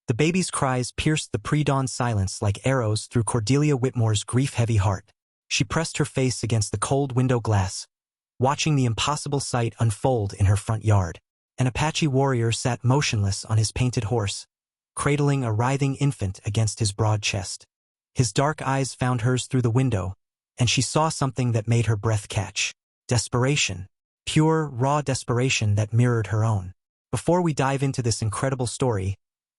The baby's cries pierced the pre-dawn silence like arrows through Cordelia Whitmore's grief-heavy heart. She pressed her face against the cold window glass, watching the impossible sight unfold in her front yard. An Apache warrior sat motionless on his painted horse, cradling a writhing infant against his broad chest. His dark eyes found hers through the window, and she saw something that made her breath catch. Desperation. Pure, raw desperation that mirrored her own. Before we dive into this incredible story,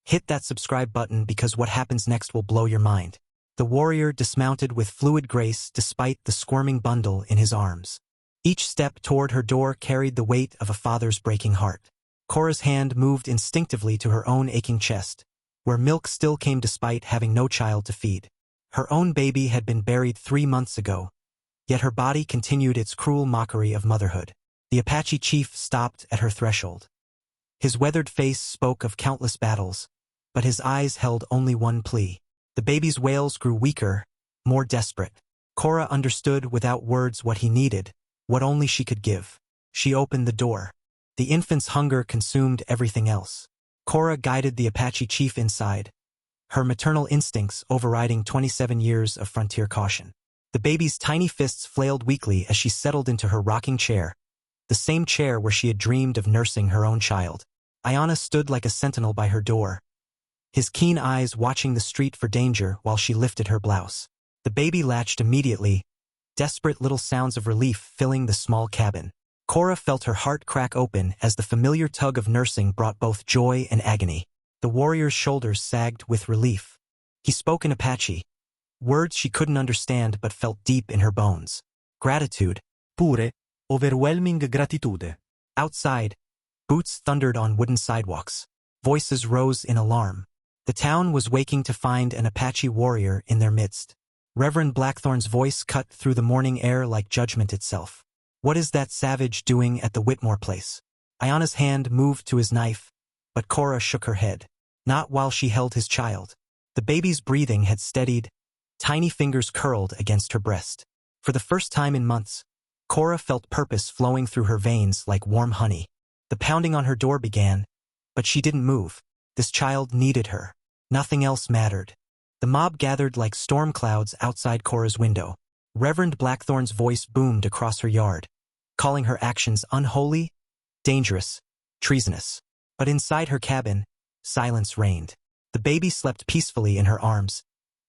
hit that subscribe button because what happens next will blow your mind. The warrior dismounted with fluid grace despite the squirming bundle in his arms. Each step toward her door carried the weight of a father's breaking heart. Cora's hand moved instinctively to her own aching chest, where milk still came despite having no child to feed. Her own baby had been buried 3 months ago, yet her body continued its cruel mockery of motherhood. The Apache chief stopped at her threshold. His weathered face spoke of countless battles, but his eyes held only one plea. The baby's wails grew weaker, more desperate. Cora understood without words what he needed, what only she could give. She opened the door. The infant's hunger consumed everything else. Cora guided the Apache chief inside, her maternal instincts overriding 27 years of frontier caution. The baby's tiny fists flailed weakly as she settled into her rocking chair, the same chair where she had dreamed of nursing her own child. Ayanna stood like a sentinel by her door, his keen eyes watching the street for danger while she lifted her blouse. The baby latched immediately, desperate little sounds of relief filling the small cabin. Cora felt her heart crack open as the familiar tug of nursing brought both joy and agony. The warrior's shoulders sagged with relief. He spoke in Apache, words she couldn't understand but felt deep in her bones. Gratitude. Pure, overwhelming gratitude. Outside, boots thundered on wooden sidewalks. Voices rose in alarm. The town was waking to find an Apache warrior in their midst. Reverend Blackthorn's voice cut through the morning air like judgment itself. What is that savage doing at the Whitmore place? Ayanna's hand moved to his knife, but Cora shook her head. Not while she held his child. The baby's breathing had steadied, tiny fingers curled against her breast. For the first time in months, Cora felt purpose flowing through her veins like warm honey. The pounding on her door began, but she didn't move. This child needed her. Nothing else mattered. The mob gathered like storm clouds outside Cora's window. Reverend Blackthorn's voice boomed across her yard, calling her actions unholy, dangerous, treasonous. But inside her cabin, silence reigned. The baby slept peacefully in her arms,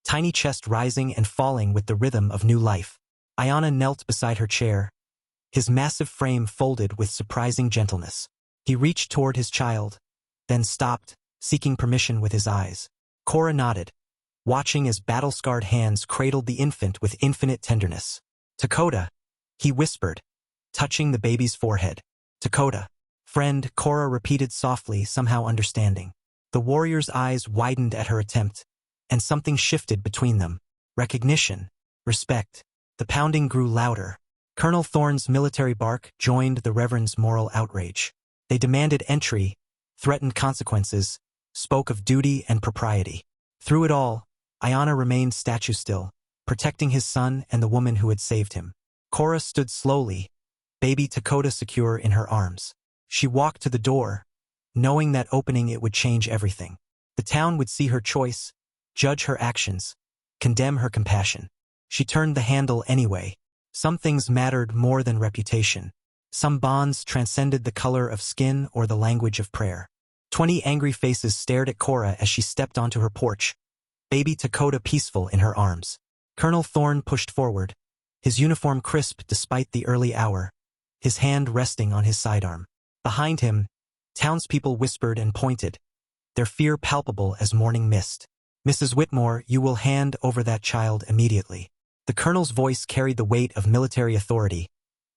tiny chest rising and falling with the rhythm of new life. Ayanna knelt beside her chair, his massive frame folded with surprising gentleness. He reached toward his child, then stopped, seeking permission with his eyes. Cora nodded, watching as battle-scarred hands cradled the infant with infinite tenderness. "Dakota," he whispered, touching the baby's forehead. "Dakota." "Friend," Cora repeated softly, somehow understanding. The warrior's eyes widened at her attempt, and something shifted between them. Recognition. Respect. The pounding grew louder. Colonel Thorne's military bark joined the Reverend's moral outrage. They demanded entry, threatened consequences, spoke of duty and propriety. Through it all, Ayanna remained statue still, protecting his son and the woman who had saved him. Cora stood slowly, baby Dakota secure in her arms. She walked to the door, knowing that opening it would change everything. The town would see her choice, judge her actions, condemn her compassion. She turned the handle anyway. Some things mattered more than reputation. Some bonds transcended the color of skin or the language of prayer. 20 angry faces stared at Cora as she stepped onto her porch, baby Dakota peaceful in her arms. Colonel Thorne pushed forward, his uniform crisp despite the early hour, his hand resting on his sidearm. Behind him, townspeople whispered and pointed, their fear palpable as morning mist. "Mrs. Whitmore, you will hand over that child immediately." The colonel's voice carried the weight of military authority,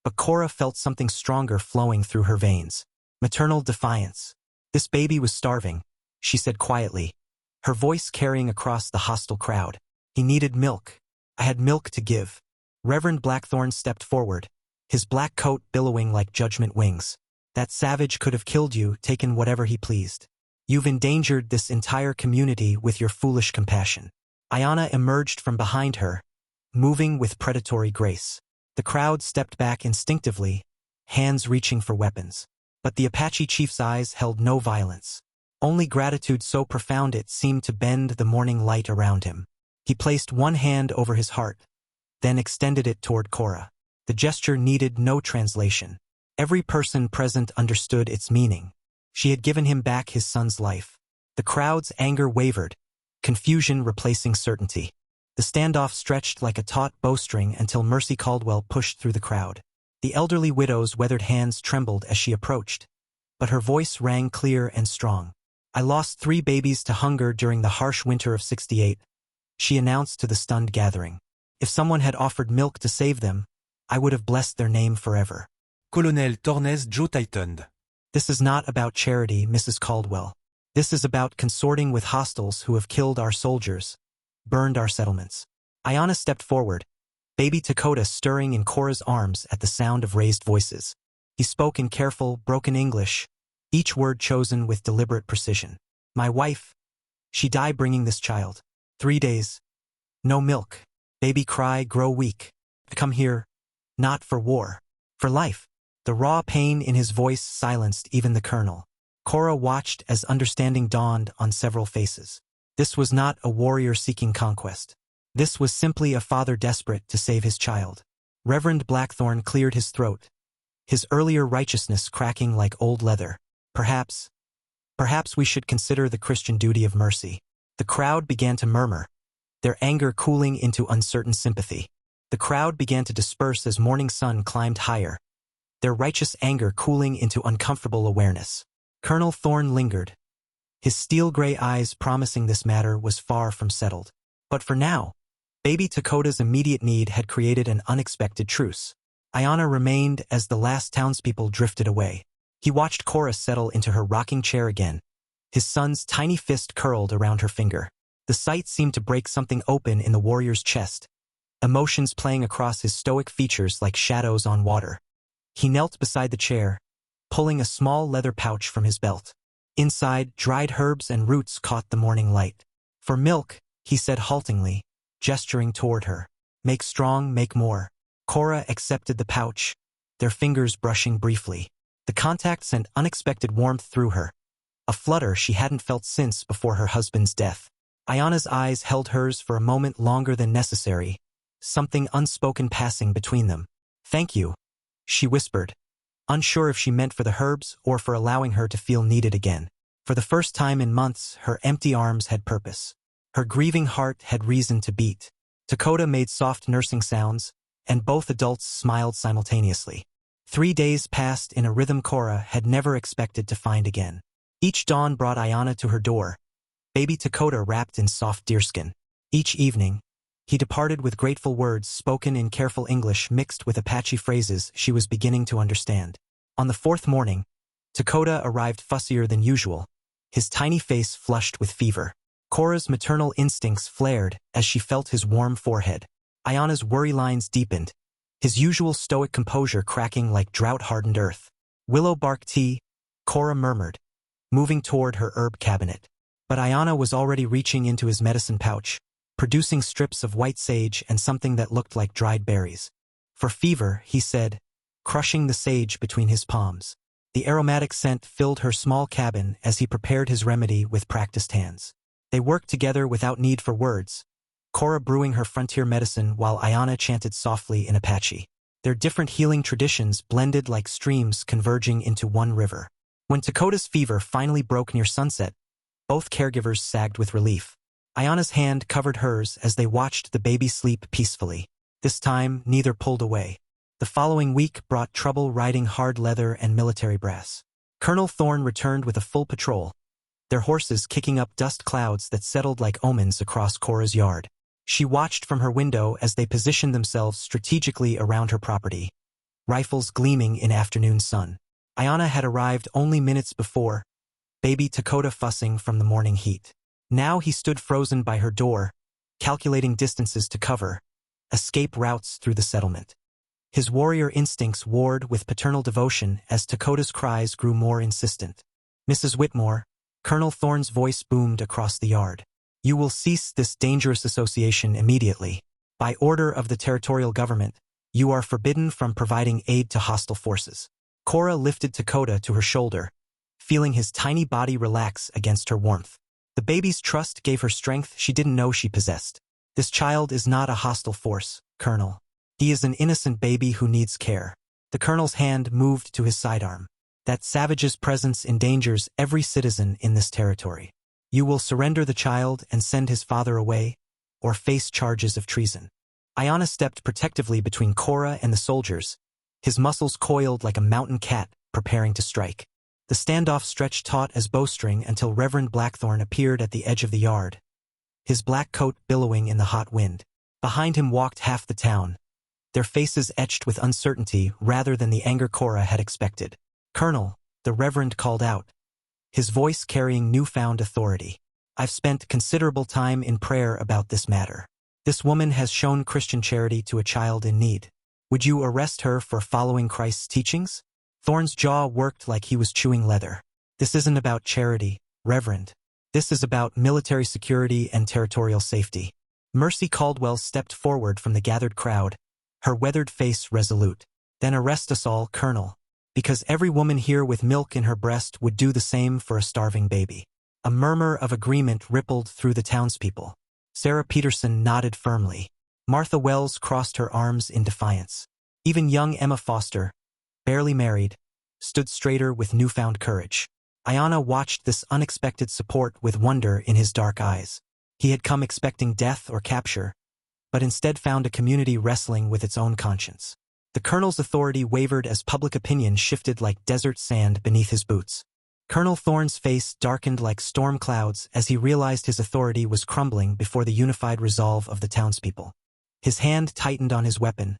but Cora felt something stronger flowing through her veins. Maternal defiance. "This baby was starving," she said quietly, her voice carrying across the hostile crowd. "He needed milk. I had milk to give." Reverend Blackthorne stepped forward, his black coat billowing like judgment wings. "That savage could have killed you, taken whatever he pleased. You've endangered this entire community with your foolish compassion." Ayanna emerged from behind her, moving with predatory grace. The crowd stepped back instinctively, hands reaching for weapons. But the Apache chief's eyes held no violence. only gratitude so profound it seemed to bend the morning light around him. He placed one hand over his heart, then extended it toward Cora. The gesture needed no translation. Every person present understood its meaning. She had given him back his son's life. The crowd's anger wavered, confusion replacing certainty. The standoff stretched like a taut bowstring until Mercy Caldwell pushed through the crowd. The elderly widow's weathered hands trembled as she approached, but her voice rang clear and strong. "I lost 3 babies to hunger during the harsh winter of '68, she announced to the stunned gathering. If someone had offered milk to save them, I would have blessed their name forever. Colonel Tornes Joe tightened. This is not about charity, Mrs. Caldwell. This is about consorting with hostiles who have killed our soldiers, burned our settlements. Ayanna stepped forward, baby Dakota stirring in Cora's arms at the sound of raised voices. He spoke in careful, broken English, each word chosen with deliberate precision. My wife, she died bringing this child. 3 days. No milk. Baby cry, grow weak. Come here, not for war, for life. The raw pain in his voice silenced even the colonel. Cora watched as understanding dawned on several faces. This was not a warrior seeking conquest. This was simply a father desperate to save his child. Reverend Blackthorn cleared his throat, his earlier righteousness cracking like old leather. Perhaps we should consider the Christian duty of mercy. The crowd began to murmur, their anger cooling into uncertain sympathy. The crowd began to disperse as morning sun climbed higher, their righteous anger cooling into uncomfortable awareness. Colonel Thorne lingered, his steel-gray eyes promising this matter was far from settled. But for now, baby Dakota's immediate need had created an unexpected truce. Ayanna remained as the last townspeople drifted away. He watched Cora settle into her rocking chair again, his son's tiny fist curled around her finger. The sight seemed to break something open in the warrior's chest, emotions playing across his stoic features like shadows on water. He knelt beside the chair, pulling a small leather pouch from his belt. Inside, dried herbs and roots caught the morning light. For milk, he said haltingly, gesturing toward her. Make strong, make more. Cora accepted the pouch, their fingers brushing briefly. The contact sent unexpected warmth through her, a flutter she hadn't felt since before her husband's death. Ayanna's eyes held hers for a moment longer than necessary, something unspoken passing between them. Thank you, she whispered, unsure if she meant for the herbs or for allowing her to feel needed again. For the first time in months, her empty arms had purpose. Her grieving heart had reason to beat. Dakota made soft nursing sounds, and both adults smiled simultaneously. 3 days passed in a rhythm Cora had never expected to find again. Each dawn brought Ayanna to her door, baby Dakota wrapped in soft deerskin. Each evening, he departed with grateful words spoken in careful English mixed with Apache phrases she was beginning to understand. On the 4th morning, Dakota arrived fussier than usual, his tiny face flushed with fever. Cora's maternal instincts flared as she felt his warm forehead. Ayanna's worry lines deepened, his usual stoic composure cracking like drought-hardened earth. Willow bark tea, Cora murmured, moving toward her herb cabinet. But Ayanna was already reaching into his medicine pouch, producing strips of white sage and something that looked like dried berries. For fever, he said, crushing the sage between his palms. The aromatic scent filled her small cabin as he prepared his remedy with practiced hands. They worked together without need for words, Cora brewing her frontier medicine while Ayanna chanted softly in Apache. Their different healing traditions blended like streams converging into one river. When Dakota's fever finally broke near sunset, both caregivers sagged with relief. Ayanna's hand covered hers as they watched the baby sleep peacefully. This time, neither pulled away. The following week brought trouble riding hard leather and military brass. Colonel Thorne returned with a full patrol, their horses kicking up dust clouds that settled like omens across Cora's yard. She watched from her window as they positioned themselves strategically around her property, rifles gleaming in afternoon sun. Ayanna had arrived only minutes before, baby Dakota fussing from the morning heat. Now he stood frozen by her door, calculating distances to cover, escape routes through the settlement. His warrior instincts warred with paternal devotion as Dakota's cries grew more insistent. Mrs. Whitmore, Colonel Thorne's voice boomed across the yard. You will cease this dangerous association immediately. By order of the territorial government, you are forbidden from providing aid to hostile forces. Cora lifted Dakota to her shoulder, feeling his tiny body relax against her warmth. The baby's trust gave her strength she didn't know she possessed. This child is not a hostile force, Colonel. He is an innocent baby who needs care. The Colonel's hand moved to his sidearm. That savage's presence endangers every citizen in this territory. You will surrender the child and send his father away, or face charges of treason. Iana stepped protectively between Cora and the soldiers, his muscles coiled like a mountain cat preparing to strike. The standoff stretched taut as bowstring until Reverend Blackthorn appeared at the edge of the yard, his black coat billowing in the hot wind. Behind him walked half the town, their faces etched with uncertainty rather than the anger Cora had expected. "Colonel," the Reverend called out, his voice carrying newfound authority. "I've spent considerable time in prayer about this matter. This woman has shown Christian charity to a child in need. Would you arrest her for following Christ's teachings?" Thorne's jaw worked like he was chewing leather. "This isn't about charity, Reverend. This is about military security and territorial safety." Mercy Caldwell stepped forward from the gathered crowd, her weathered face resolute. "Then arrest us all, Colonel, because every woman here with milk in her breast would do the same for a starving baby." A murmur of agreement rippled through the townspeople. Sarah Peterson nodded firmly. Martha Wells crossed her arms in defiance. Even young Emma Foster, barely married, stood straighter with newfound courage. Iana watched this unexpected support with wonder in his dark eyes. He had come expecting death or capture, but instead found a community wrestling with its own conscience. The Colonel's authority wavered as public opinion shifted like desert sand beneath his boots. Colonel Thorne's face darkened like storm clouds as he realized his authority was crumbling before the unified resolve of the townspeople. His hand tightened on his weapon,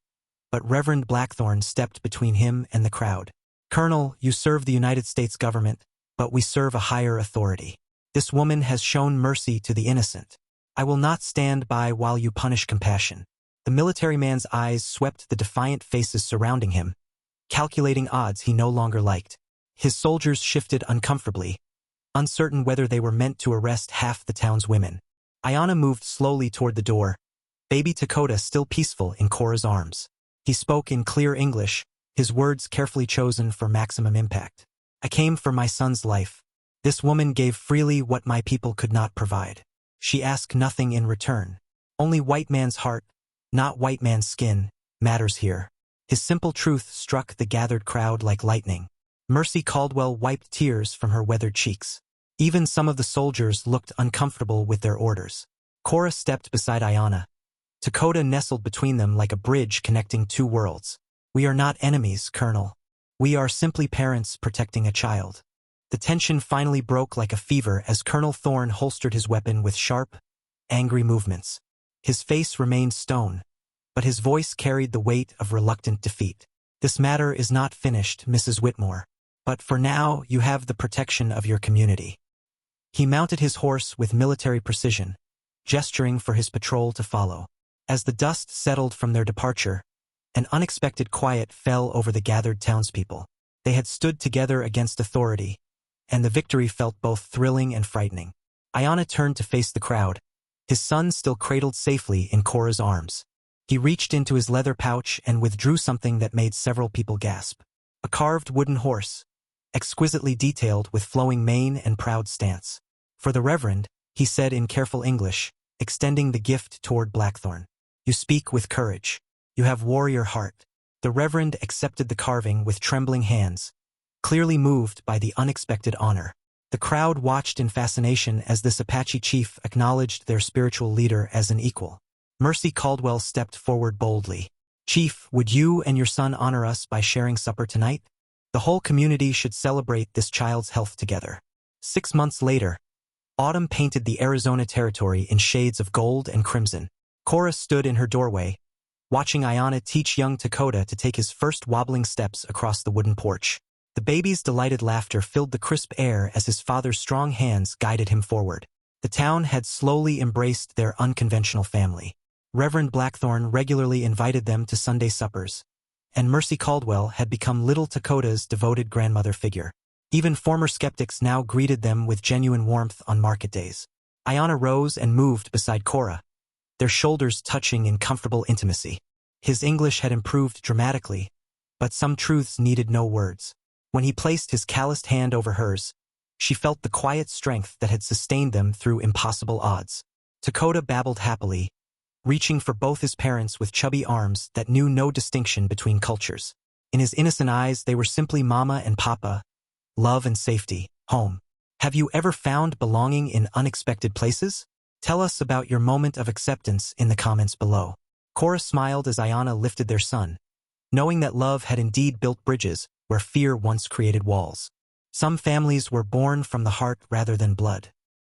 but Reverend Blackthorn stepped between him and the crowd. "Colonel, you serve the United States government, but we serve a higher authority. This woman has shown mercy to the innocent. I will not stand by while you punish compassion." The military man's eyes swept the defiant faces surrounding him, calculating odds he no longer liked. His soldiers shifted uncomfortably, uncertain whether they were meant to arrest half the town's women. Iana moved slowly toward the door, baby Dakota still peaceful in Cora's arms. He spoke in clear English, his words carefully chosen for maximum impact. "I came for my son's life. This woman gave freely what my people could not provide. She asked nothing in return. Only white man's heart, not white man's skin, matters here." His simple truth struck the gathered crowd like lightning. Mercy Caldwell wiped tears from her weathered cheeks. Even some of the soldiers looked uncomfortable with their orders. Cora stepped beside Iana. Dakota nestled between them like a bridge connecting two worlds. "We are not enemies, Colonel. We are simply parents protecting a child." The tension finally broke like a fever as Colonel Thorne holstered his weapon with sharp, angry movements. His face remained stone, but his voice carried the weight of reluctant defeat. "This matter is not finished, Mrs. Whitmore. But for now, you have the protection of your community." He mounted his horse with military precision, gesturing for his patrol to follow. As the dust settled from their departure, an unexpected quiet fell over the gathered townspeople. They had stood together against authority, and the victory felt both thrilling and frightening. Iana turned to face the crowd, his son still cradled safely in Cora's arms. He reached into his leather pouch and withdrew something that made several people gasp. A carved wooden horse, exquisitely detailed with flowing mane and proud stance. "For the Reverend," he said in careful English, extending the gift toward Blackthorn. "You speak with courage. You have warrior heart." The Reverend accepted the carving with trembling hands, clearly moved by the unexpected honor. The crowd watched in fascination as this Apache chief acknowledged their spiritual leader as an equal. Mercy Caldwell stepped forward boldly. "Chief, would you and your son honor us by sharing supper tonight? The whole community should celebrate this child's health together." 6 months later, autumn painted the Arizona territory in shades of gold and crimson. Cora stood in her doorway, watching Iana teach young Dakota to take his first wobbling steps across the wooden porch. The baby's delighted laughter filled the crisp air as his father's strong hands guided him forward. The town had slowly embraced their unconventional family. Reverend Blackthorn regularly invited them to Sunday suppers, and Mercy Caldwell had become little Dakota's devoted grandmother figure. Even former skeptics now greeted them with genuine warmth on market days. Iana rose and moved beside Cora, their shoulders touching in comfortable intimacy. His English had improved dramatically, but some truths needed no words. When he placed his calloused hand over hers, she felt the quiet strength that had sustained them through impossible odds. Dakota babbled happily, reaching for both his parents with chubby arms that knew no distinction between cultures. In his innocent eyes, they were simply Mama and Papa, love and safety, home. Have you ever found belonging in unexpected places? Tell us about your moment of acceptance in the comments below. Cora smiled as Ayanna lifted their son, knowing that love had indeed built bridges where fear once created walls. Some families were born from the heart rather than blood.